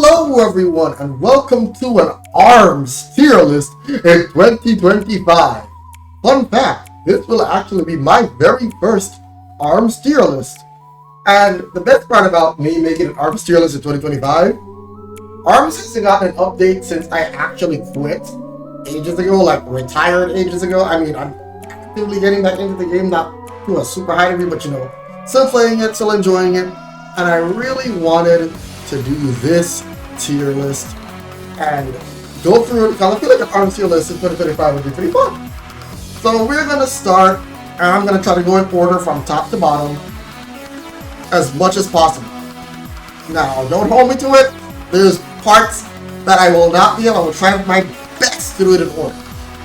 Hello everyone and welcome to an ARMS tier list in 2025. Fun fact, this will actually be my very first ARMS tier list. And the best part about me making an ARMS tier list in 2025, ARMS hasn't gotten an update since I actually quit ages ago, like retired ages ago. I mean, I'm actively getting back into the game, not to a super high degree, but still playing it, still enjoying it. And I really wanted to do this tier list and go through it because I feel like an ARMS tier list in 2025 would be pretty fun. So we're going to start, and I'm going to try to go in order from top to bottom as much as possible. Now, don't hold me to it. There's parts that I will not be able. I will try my best to do it in order.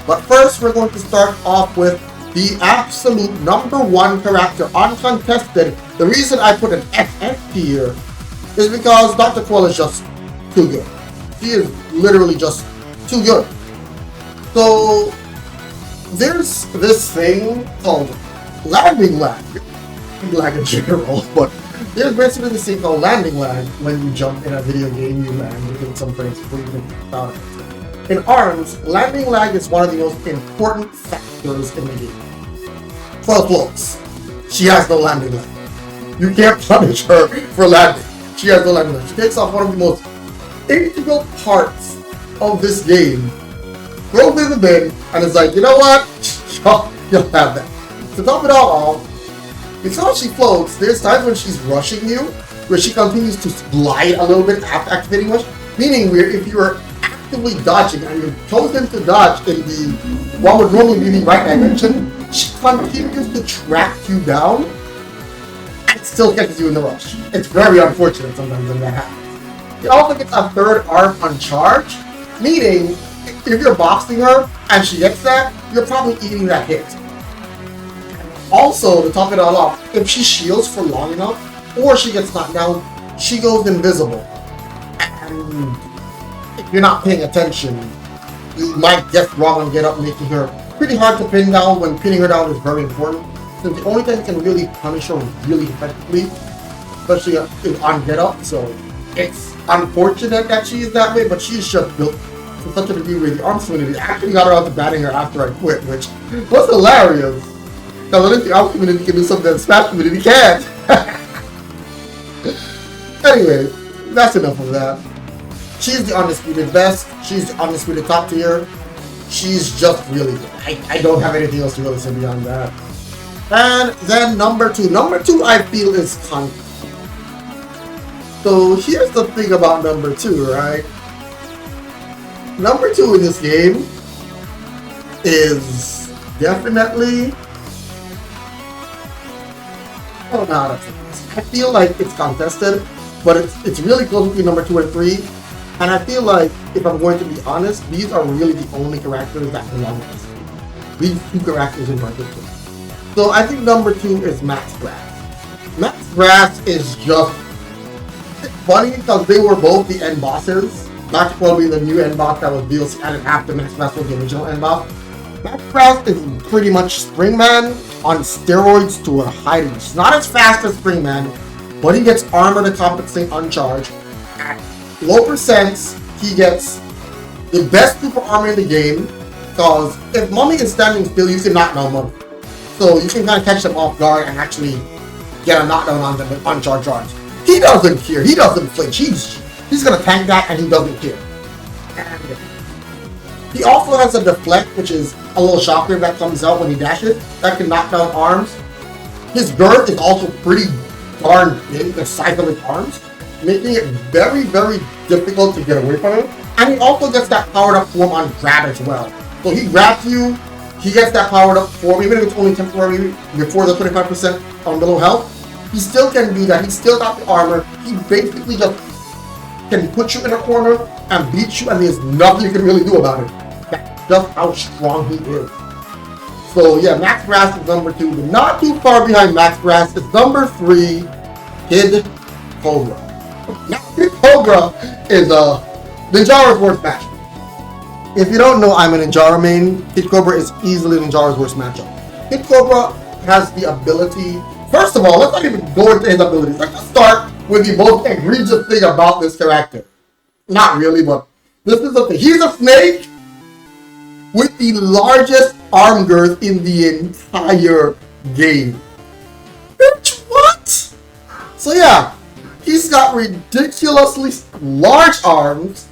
But first, we're going to start off with the absolute #1 character, uncontested. The reason I put an FF tier is because Dr. Quill is just too good. She is literally just too good. So there's this thing called landing lag. Lag in general, but there's basically this thing called landing lag. When you jump in a video game, you land within some frames before you can start it. In ARMS, landing lag is one of the most important factors in the game. 12 looks. She has no landing lag. You can't punish her for landing. She has no landing lag. She takes off one of the most integral parts of this game, throws it in the bin, and is like, you know what? You'll have that. To top it all off, because she floats, there's times when she's rushing you, where she continues to glide a little bit after activating rush, meaning where if you are actively dodging and you're chosen to dodge in the what would normally be the right dimension, she continues to track you down and still catches you in the rush. It's very unfortunate sometimes when that happens. It also gets a third arm on charge, meaning if you're boxing her and she gets that, you're probably eating that hit. Also, to top it all off, if she shields for long enough or she gets knocked down, she goes invisible. And if you're not paying attention, you might get wrong and get up, making her pretty hard to pin down when pinning her down is very important. Since the only thing that can really punish her really effectively, especially on get up, so it's unfortunate that she is that way, but she's just built to such a degree where the ARMS community actually got around to batting her after I quit, which was hilarious. Because I think the ARMS community can do something that the Smash community can't. Anyway, that's enough of that. She's the undisputed best. She's the undisputed top tier. She's just really good. I don't have anything else to really say beyond that. And then number two. Number 2 I feel is content. So here's the thing about number 2, right? Number 2 in this game is definitely, I don't know how to say this. I feel like it's contested, but it's really close between number 2 and 3. And I feel like, if I'm going to be honest, these are really the only characters that belong to this game. These 2 characters in particular. So I think number 2 is Max Grass. Max Grass is just, it's funny because they were both the end bosses. Max Grass being the new end boss that was DLC added after Max Grass was the original end boss. Max Grass is pretty much Springman on steroids to a high degree. It's not as fast as Springman, but he gets armor to compensate on charge. At low percents, he gets the best super armor in the game, because if Mummy is standing still, you can knock down Mummy. So you can kind of catch them off guard and actually get a knockdown on them with uncharged arms. He doesn't care. He doesn't flinch. He's going to tank that and he doesn't care. And he also has a deflect, which is a little shockwave that comes out when he dashes that can knock down arms. His girth is also pretty darn big, the size of his arms, making it very, very difficult to get away from him. And he also gets that powered up form on grab as well. So he grabs you, he gets that powered up form, even if it's only temporary before the 25% on below health. He still can do that. He's still got the armor. He basically just can put you in a corner and beat you, and there's nothing you can really do about it. That's just how strong he is. So yeah, Max Grass is number 2, but not too far behind Max Grass is number 3, Kid Cobra. Now, Kid Cobra is a Ninjara's worst matchup. If you don't know, I'm a Ninjara main. Kid Cobra is easily Ninjara's worst matchup. Kid Cobra has the ability. First of all, let's not even go into his abilities. Let's just start with the most egregious thing about this character. Not really, but this is the thing. He's a snake with the largest arm girth in the entire game. Bitch, what? So yeah, he's got ridiculously large arms.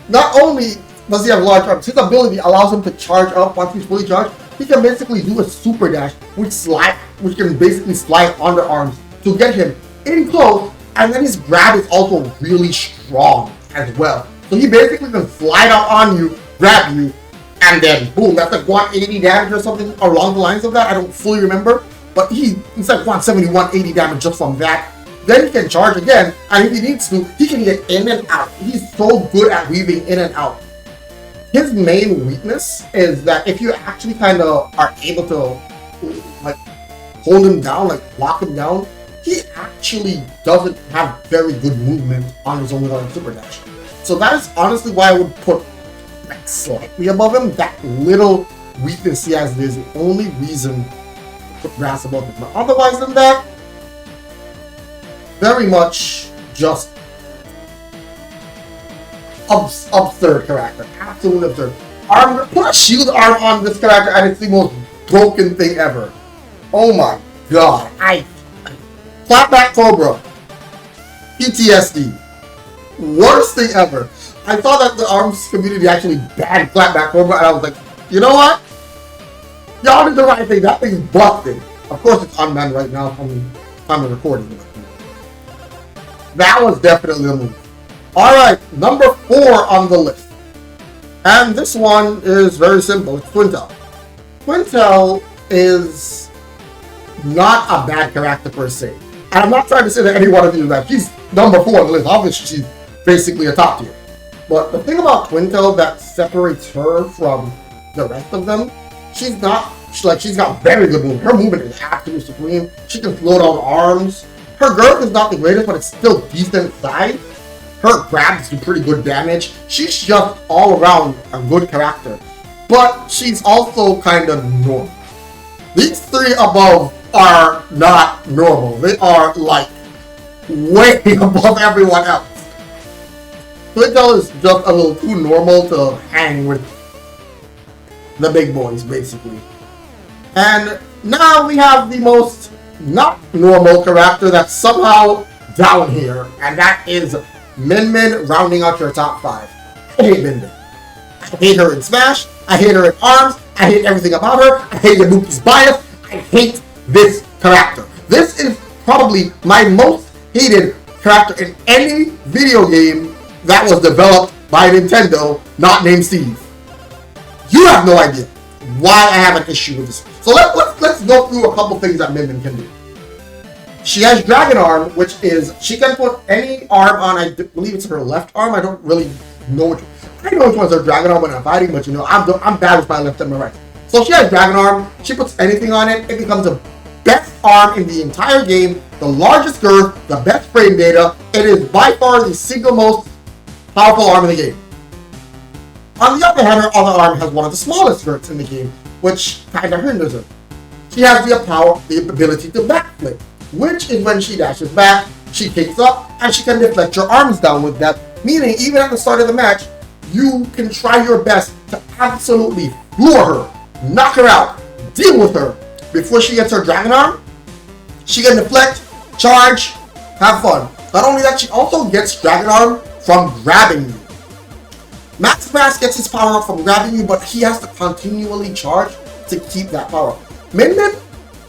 Not only does he have large arms, his ability allows him to charge up once he's fully charged. He can basically do a super dash, which can basically slide underarms to get him in close, and then his grab is also really strong as well. So he basically can slide up on you, grab you, and then boom, that's like 180 damage or something along the lines of that. I don't fully remember, but it's like 170, 180 damage just from that. Then he can charge again, and if he needs to, he can get in and out. He's so good at weaving in and out. His main weakness is that if you actually kind of are able to like hold him down, like lock him down, he actually doesn't have very good movement on his own without a super dash. So that is honestly why I would put like slightly above him. That little weakness he has is the only reason to put grass above him. But otherwise than that, very much just absurd character. Absolutely absurd. Put a shield arm on this character and it's the most broken thing ever. Oh my god. Clapback Cobra. PTSD. Worst thing ever. I thought that the ARMS community actually banned Clapback Cobra and I was like, you know what? Y'all did the right thing. That thing's busted. Of course it's unbanned right now from time of recording. That was definitely a move. Alright, number 4 on the list. And this one is very simple. It's Twintel. Twintel is not a bad character per se. And I'm not trying to say that any one of you is bad. She's number 4 on the list. Obviously, she's basically a top tier. But the thing about Twintel that separates her from the rest of them, she's got very good movement. Her movement is absolutely supreme. She can slow down arms. Her girth is not the greatest, but it's still decent size. Her grabs do pretty good damage. She's just all around a good character. But she's also kind of normal. These 3 above are not normal. They are like way above everyone else. Twintel is just a little too normal to hang with the big boys, basically. And now we have the most not normal character that's somehow down here, and that is Min Min rounding out your top 5. I hate Min Min. I hate her in Smash. I hate her in ARMS. I hate everything about her. I hate Yabuki's bias. I hate this character. This is probably my most hated character in any video game that was developed by Nintendo, not named Steve. You have no idea why I have an issue with this. So let's go through a couple things that Min Min can do. She has Dragon Arm, which is, she can put any arm on, I believe it's her left arm. I don't really know which one. I know which one's her Dragon Arm when I'm fighting, but you know, I'm bad with my left and my right. So she has Dragon Arm. She puts anything on it. It becomes the best arm in the entire game, the largest girth, the best frame data. It is by far the single most powerful arm in the game. On the other hand, her other arm has one of the smallest girths in the game, which kind of hinders her. She has the ability to backflip, which is when she dashes back, she kicks up, and she can deflect your arms down with that, meaning even at the start of the match, you can try your best to absolutely floor her, knock her out, deal with her. Before she gets her Dragon Arm, she can deflect, charge, have fun. Not only that, she also gets Dragon Arm from grabbing you. Max Mass gets his power up from grabbing you, but he has to continually charge to keep that power up. Min Min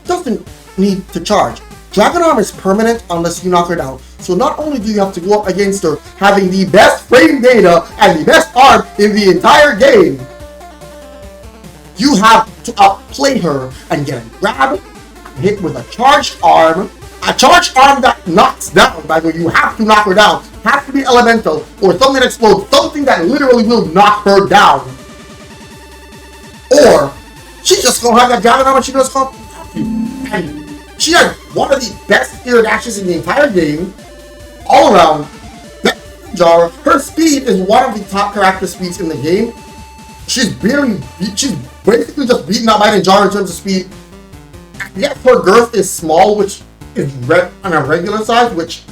doesn't need to charge. Dragon Arm is permanent unless you knock her down. So not only do you have to go up against her having the best frame data and the best arm in the entire game, you have to outplay her and get a grab, hit with a charged arm that knocks down. By the way, you have to knock her down. Has to be elemental or something that explodes, something that literally will knock her down. Or she's just gonna have that Dragon Arm and she's just gonna pop you. And she has one of the best air dashes in the entire game, all around. Jar, her speed is one of the top character speeds in the game. She's basically just beaten out by Ninja in terms of speed. Yes, her girth is small, which is on a regular size, which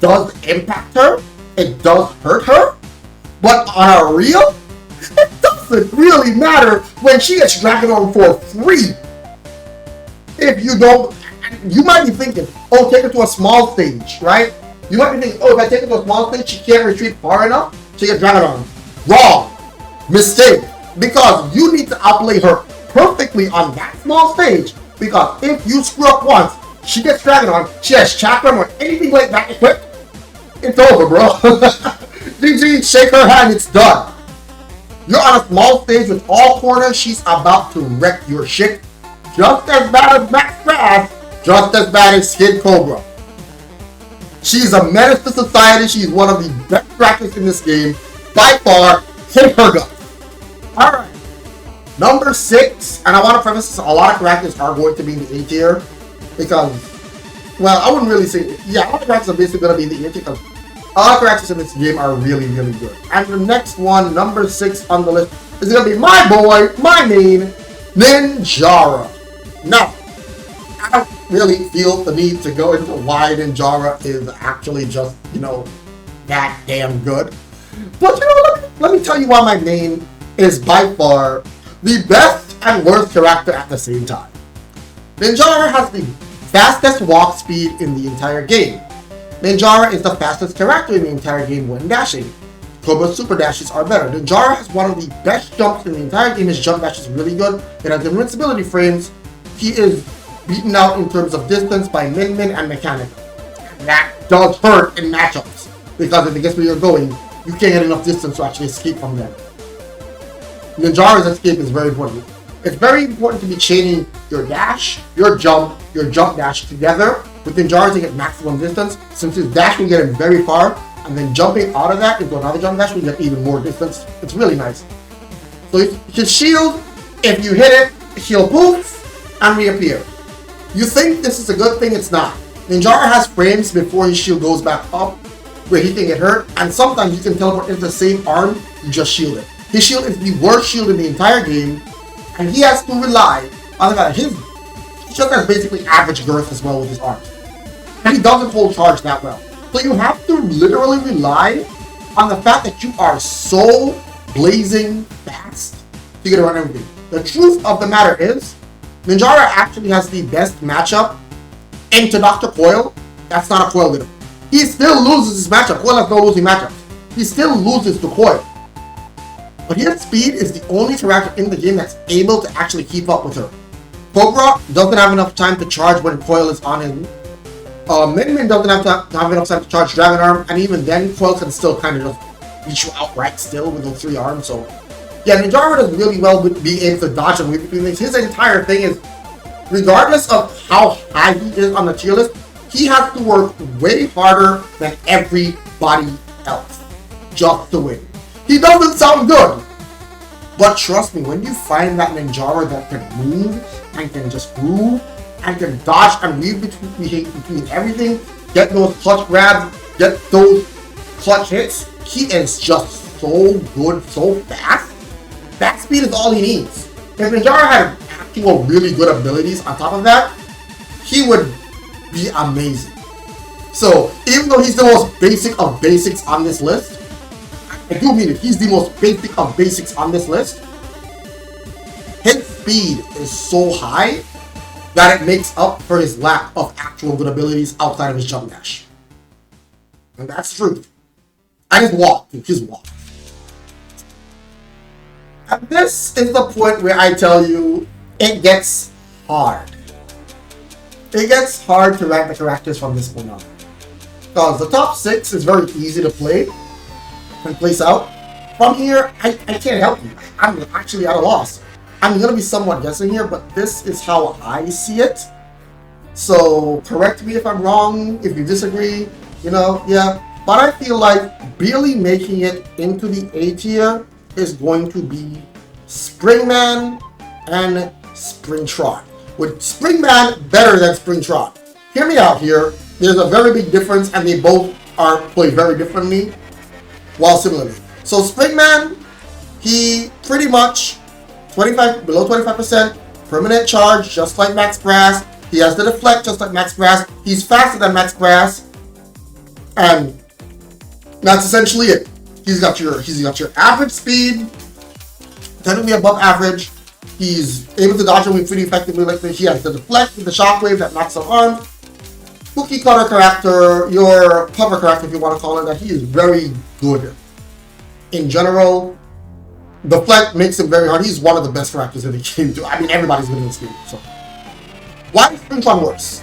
does impact her. It does hurt her. But on a real, it doesn't really matter when she gets Dragon Arm for free. If you don't, you might be thinking, oh, take her to a small stage, right? You might be thinking, oh, if I take her to a small stage, she can't retreat far enough to get Dragon Arm. Wrong. Mistake. Because you need to outplay her perfectly on that small stage. Because if you screw up once, she gets Dragon Arm, she has Chakram or anything like that equipped, it's over, bro. GG, shake her hand, it's done. You're on a small stage with all corners, she's about to wreck your shit. Just as bad as Max Grass, just as bad as Skid Cobra. She's a menace to society, she's one of the best characters in this game. By far, take her guts. Alright. Number 6, and I want to preface this, a lot of characters are going to be in the A tier. Because, well, I wouldn't really say, yeah, a lot of characters are basically going to be in the A tier because a lot of characters in this game are really, really good. And the next one, number 6 on the list, is going to be my boy, my main, Ninjara. Now, I don't really feel the need to go into why Ninjara is actually just, you know, that damn good. But, you know, let me tell you why my main is by far the best and worst character at the same time. Ninjara has the fastest walk speed in the entire game. Ninjara is the fastest character in the entire game when dashing. Cobra's super dashes are better. Ninjara has one of the best jumps in the entire game. His jump dash is really good. It has invincibility frames. He is beaten out in terms of distance by Min Min and Mechanic. That does hurt in matchups, because if it gets where you're going, you can't get enough distance to actually escape from them. Ninjara's escape is very important. It's very important to be chaining your dash, your jump dash together with Ninjara to get maximum distance, since his dash can get him very far, and then jumping out of that into another jump dash will get even more distance. It's really nice. So his shield, if you hit it, he'll poof and reappear. You think this is a good thing, it's not. Ninjara has frames before his shield goes back up, where he can get hurt, and sometimes you can teleport into the same arm, you just shield it. His shield is the worst shield in the entire game, and he has to rely on the fact that he just has basically average girth as well with his arms. And he doesn't hold charge that well. So you have to literally rely on the fact that you are so blazing fast to get around everything. The truth of the matter is, Ninjara actually has the best matchup into Dr. Coil. That's not a Coil leader. He still loses his matchup. Coil has no losing matchups. He still loses to Coil. But his speed is the only character in the game that's able to actually keep up with her. Cobra doesn't have enough time to charge when Coil is on him. Min Min doesn't have enough time to charge Dragon Arm, and even then, Coil can still kind of just beat you outright still with those 3 arms. So, yeah, Ninjara does really well with being able to dodge and weave between things. His entire thing is, regardless of how high he is on the tier list, he has to work way harder than everybody else just to win. He doesn't sound good, but trust me, when you find that Ninjara that can move and can just move and can dodge and weave between everything, get those clutch grabs, get those clutch hits, he is just so good, so fast. That speed is all he needs. If Ninjara had actual really good abilities on top of that, he would be amazing. So, even though he's the most basic of basics on this list, I do mean it, he's the most basic of basics on this list, his speed is so high that it makes up for his lack of actual good abilities outside of his jump dash. And that's the truth. And his walk. And this is the point where I tell you, it gets hard. It gets hard to rank the characters from this point on. Because the top 6 is very easy to play and place out. From here, I can't help you. I'm actually at a loss. I'm going to be somewhat guessing here, but this is how I see it. So, correct me if I'm wrong, if you disagree, you know, yeah. But I feel like barely making it into the A tier is going to be Springman and Springtron. With Springman better than Springtron. Hear me out here. There's a very big difference, and they both are played very differently, while similarly. So Springman, he pretty much below 25% permanent charge, just like Max Grass. He has the deflect, just like Max Grass. He's faster than Max Grass, and that's essentially it. He's got your average speed, technically above average. He's able to dodge away pretty effectively. Like he has the deflect with the shockwave that knocks on arms. Cookie cutter character, your cover character if you want to call it that. He is very good. In general, deflect makes him very hard. He's one of the best characters in the game too. I mean, everybody's good in this game. So why is Springtron worse?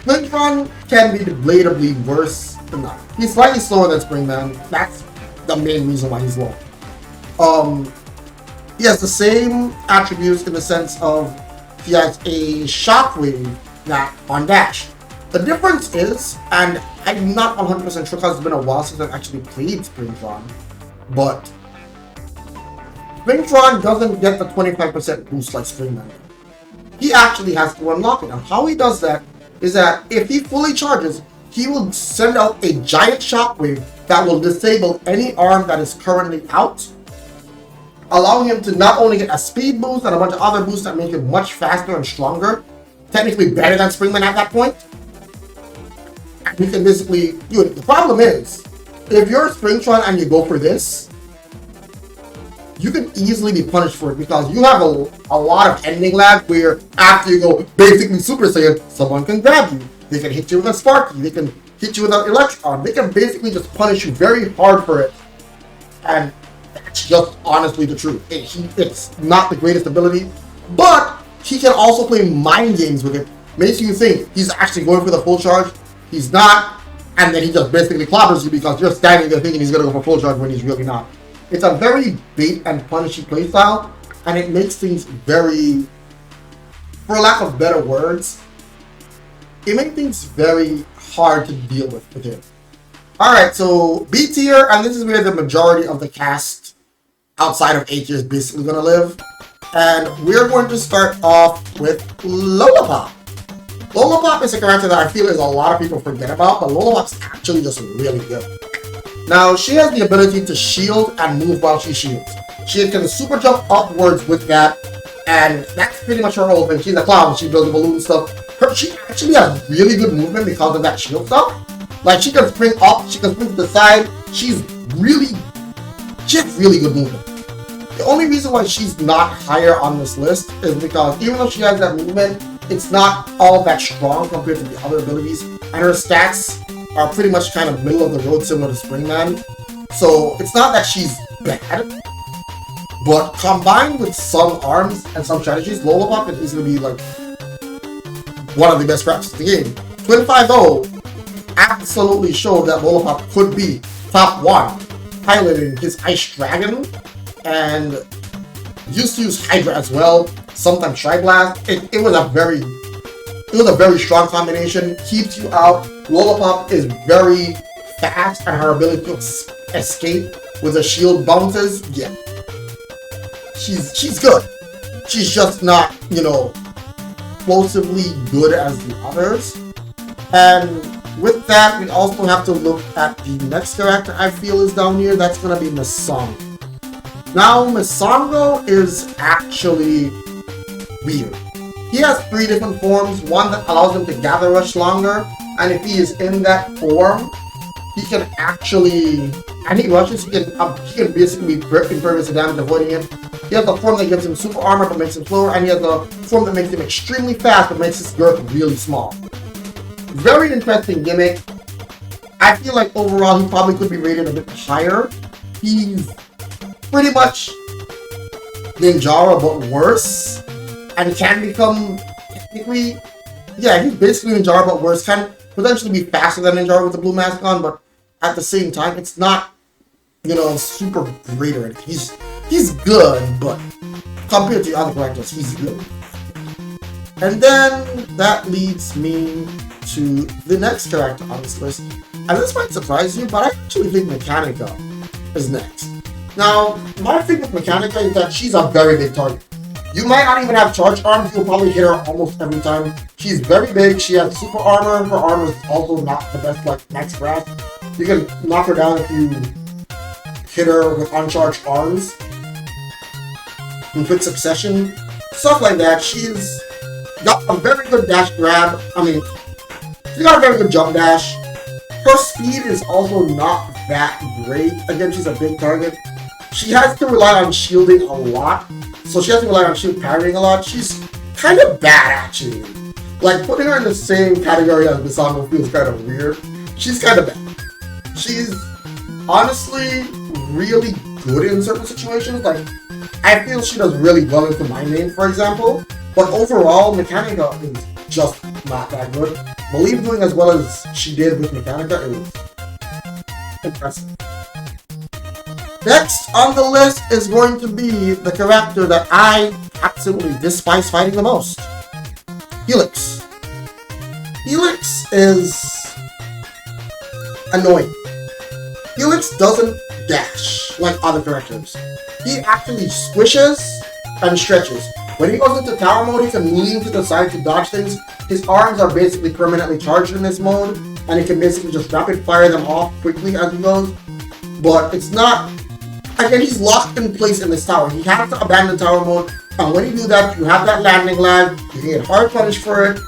Springtron can be debatably worse than that. He's slightly slower than Springman. That's the main reason why he's low. He has the same attributes in the sense of he has a shockwave on dash. The difference is, and I'm not 100% sure because it's been a while since I've actually played Springtron, but Springtron doesn't get the 25% boost like Springman. He actually has to unlock it. And how he does that is that if he fully charges, he will send out a giant shockwave that will disable any arm that is currently out, allowing him to not only get a speed boost and a bunch of other boosts that make him much faster and stronger, technically better than Springman at that point. And he can basically do it. The problem is, if you're Springtron and you go for this, you can easily be punished for it because you have a lot of ending lag where after you go basically Super Saiyan, someone can grab you. They can hit you with a Sparky, they can hit you with an Electric Arm, they can basically just punish you very hard for it. And that's just honestly the truth. It's not the greatest ability, but he can also play mind games with it. Makes you think he's actually going for the full charge, he's not, and then he just basically clobbers you because you're standing there thinking he's going to go for full charge when he's really not. It's a very bait and punishy playstyle, and it makes things very, for lack of better words, it makes things very hard to deal with him. Alright, so B tier, and this is where the majority of the cast outside of A tier is basically going to live. And we're going to start off with Lollipop. Lollipop is a character that I feel is a lot of people forget about, but Lollipop's actually just really good. Now, she has the ability to shield and move while she shields. She can super jump upwards with that, and that's pretty much her whole thing. She's a clown, she builds balloon stuff. She actually has really good movement because of that shield stuff. Like, she can spring up, she can spring to the side. She has really good movement. The only reason why she's not higher on this list is because even though she has that movement, it's not all that strong compared to the other abilities, and her stats are pretty much kind of middle of the road, similar to Springman. So it's not that she's bad, but combined with some arms and some strategies, Lollipop is easily be like one of the best characters in the game. Twin 5-0 absolutely showed that Lollipop could be top 1, piloting his Ice Dragon, and used to use Hydra as well, sometimes Tri-Blast. It was a very strong combination. Keeps you out. Lollipop is very fast, and her ability to escape with a shield bounces. Yeah, she's good. She's just not, explosively good as the others. And with that, we also have to look at the next character I feel is down here. That's gonna be Misongo. Now, Misongo is actually weird. He has 3 different forms, one that allows him to gather rush longer, and if he is in that form, he can actually, and he rushes, he can basically be impervious to damage, avoiding it. He has the form that gives him super armor but makes him slower, and he has the form that makes him extremely fast but makes his girth really small. Very interesting gimmick. I feel like overall he probably could be rated a bit higher. He's pretty much Ninjara but worse, and can become technically, yeah, he's basically Ninjara but worse. Can potentially be faster than Ninjara with the blue mask on, but at the same time, it's not, super great or anything. He's good, but compared to the other characters, he's good. And then that leads me to the next character on this list. And this might surprise you, but I actually think Mechanica is next. Now, my thing with Mechanica is that she's a very big target. You might not even have charge arms, you'll probably hit her almost every time. She's very big, she has super armor, her armor is also not the best, like max grasp. You can knock her down if you hit her with uncharged arms in quick succession. Stuff like that. She's got a very good dash grab. She's got a very good jump dash. Her speed is also not that great. Again, she's a big target. She has to rely on shielding a lot, so she has to rely on shield parrying a lot. She's kind of bad, actually. Like, putting her in the same category as Misago feels kind of weird. She's kind of bad. She's honestly really good in certain situations. Like, I feel she does really well into my name, for example. But overall, Mechanica is just not that good. Believe doing as well as she did with Mechanica is impressive. Next on the list is going to be the character that I absolutely despise fighting the most. Helix. Helix is annoying. Helix doesn't dash like other characters. He actually squishes and stretches. When he goes into tower mode, he can lean to the side to dodge things. His arms are basically permanently charged in this mode, and he can basically just rapid fire them off quickly as he goes. But it's not... Again, he's locked in place in this tower. He has to abandon tower mode, and when you do that, you have that landing lag. You can get hard punished for it.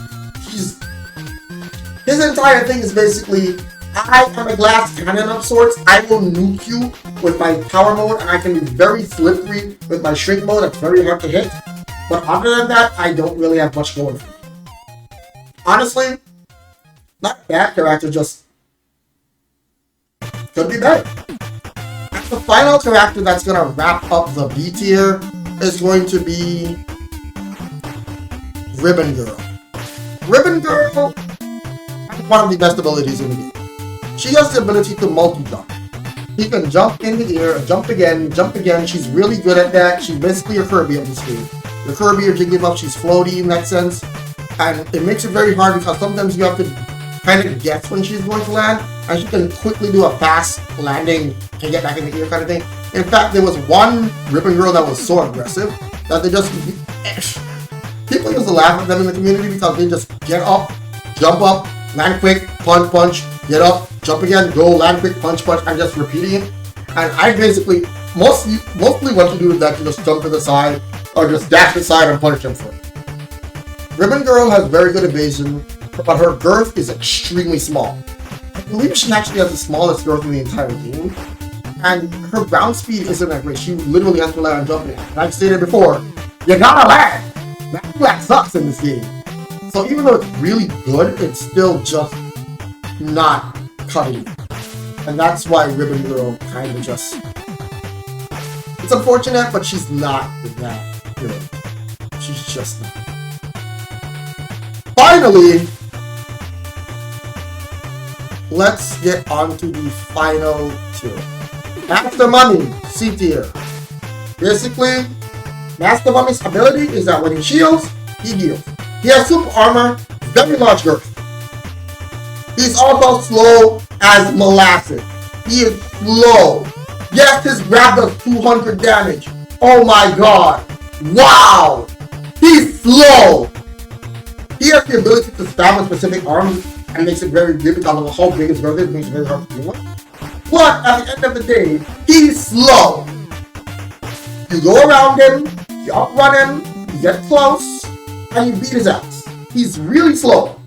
His entire thing is basically, I am a glass cannon of sorts. I will nuke you with my power mode, and I can be very slippery with my shrink mode. That's very hard to hit. But other than that, I don't really have much going for me. Honestly, not a bad character, just could be better. And the final character that's going to wrap up the B tier is going to be Ribbon Girl. Ribbon Girl has one of the best abilities in the game. She has the ability to multi-jump. She can jump in the air, jump again, jump again. She's really good at that. She's basically a Kirby on the screen. Your Kirby or Jigglypuff, she's floaty in that sense. And it makes it very hard because sometimes you have to kind of guess when she's going to land. And she can quickly do a fast landing and get back in the air kind of thing. In fact, there was one Ribbon Girl that was so aggressive that they just... People used to laugh at them in the community because they just get up, jump up, land quick, punch, punch, get up, jump again, go, land quick, punch, punch, and just repeating it. And I basically, mostly what you do is that you just jump to the side or just dash to the side and punish them for it. Ribbon Girl has very good evasion, but her girth is extremely small. I believe she actually has the smallest girth in the entire game. And her ground speed isn't that great. She literally has to rely on jumping. And I've stated before, you gotta land! That sucks in this game. So even though it's really good, it's still just not cutting it. And that's why Ribbon Girl kind of just... It's unfortunate, but she's not that good. She's just not. Finally, let's get on to the final tier. Master Mummy, C tier. Basically, Master Mummy's ability is that when he shields, he heals. He has super armor, very large girth. He's also slow as molasses. He is slow. Yes, his grab does 200 damage. Oh my god. Wow! He's slow! He has the ability to spam with specific arms and makes it very good because of how big his girth is. It makes it very hard to deal with. But at the end of the day, he's slow. You go around him, you outrun him, you get close, and you beat his ass. He's really slow.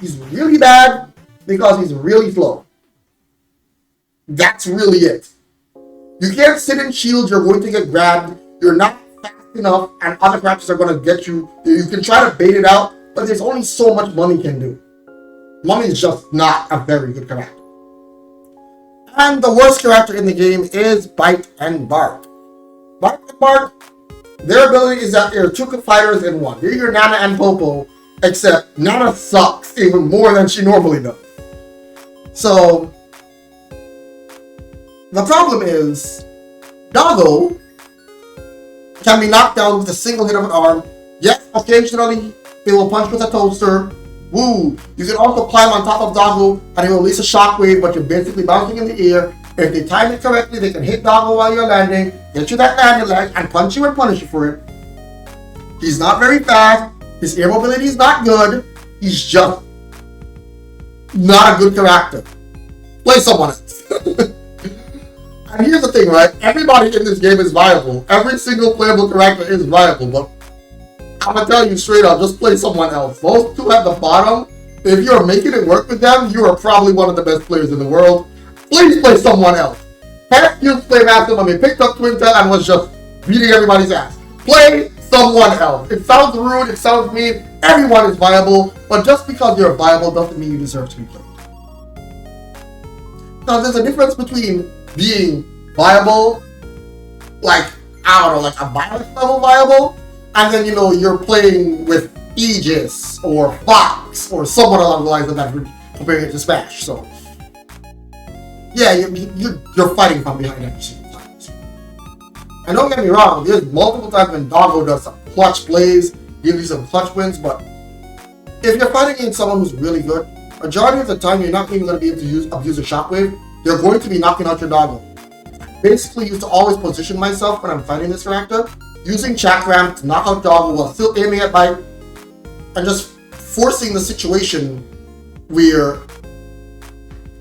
He's really bad because he's really slow. That's really it. You can't sit and shield, you're going to get grabbed, you're not fast enough, and other characters are going to get you. You can try to bait it out, but there's only so much Mummy can do. Mummy is just not a very good character. And the worst character in the game is Bite and Bark. Bite and Bark, their ability is that they're two fighters in one. They're your Nana and Popo, except Nana sucks even more than she normally does. So, the problem is, Doggo can be knocked down with a single hit of an arm. Yes, occasionally, he will punch with a toaster. Woo! You can also climb on top of Doggo and he will release a shockwave, but you're basically bouncing in the air. If they time it correctly, they can hit Doggo while you're landing, get you that landing lag, and punch you and punish you for it. He's not very fast. His air mobility is not good. He's just not a good character. Play someone else. And here's the thing, right? Everybody in this game is viable. Every single playable character is viable, but I'm gonna tell you straight up, just play someone else. Those two at the bottom, if you're making it work with them, you are probably one of the best players in the world. please play someone else. Can't just play Master when we picked up Twin Tail and was just beating everybody's ass. Play someone else. It sounds rude, it sounds mean. Everyone is viable, but just because you're viable doesn't mean you deserve to be played. Now, there's a difference between being viable, like, I don't know, like a violence level viable, and then, you know, you're playing with Aegis or Fox or someone along the lines of that, comparing it to Smash. So, yeah, you're fighting from behind every single time. And don't get me wrong, there's multiple times when Doggo does some clutch plays, gives you some clutch wins, but if you're fighting against someone who's really good, majority of the time you're not even going to be able to abuse a shockwave. They're going to be knocking out your Doggo. Basically, used to always position myself when I'm fighting this character, using Chakram to knock out Doggo while still aiming at Bite, and just forcing the situation where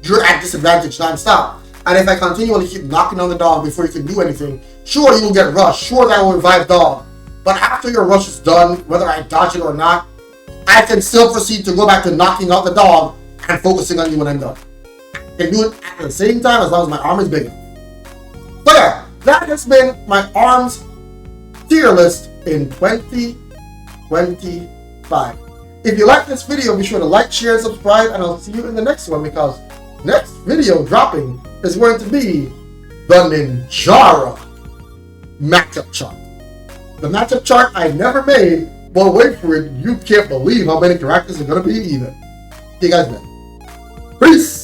you're at disadvantage non-stop. And if I continually keep knocking on the dog before you can do anything, sure, you will get rushed, sure, that will revive dog, but after your rush is done, whether I dodge it or not, I can still proceed to go back to knocking out the dog and focusing on you when I'm done. I can do it at the same time as long as my arm is big enough. So yeah, that has been my ARMS tier list in 2025. If you like this video, be sure to like, share, and subscribe, and I'll see you in the next one, because next video dropping is going to be the Ninjara matchup chart. The matchup chart I never made, but wait for it, you can't believe how many characters are going to be even. See you guys then. Peace!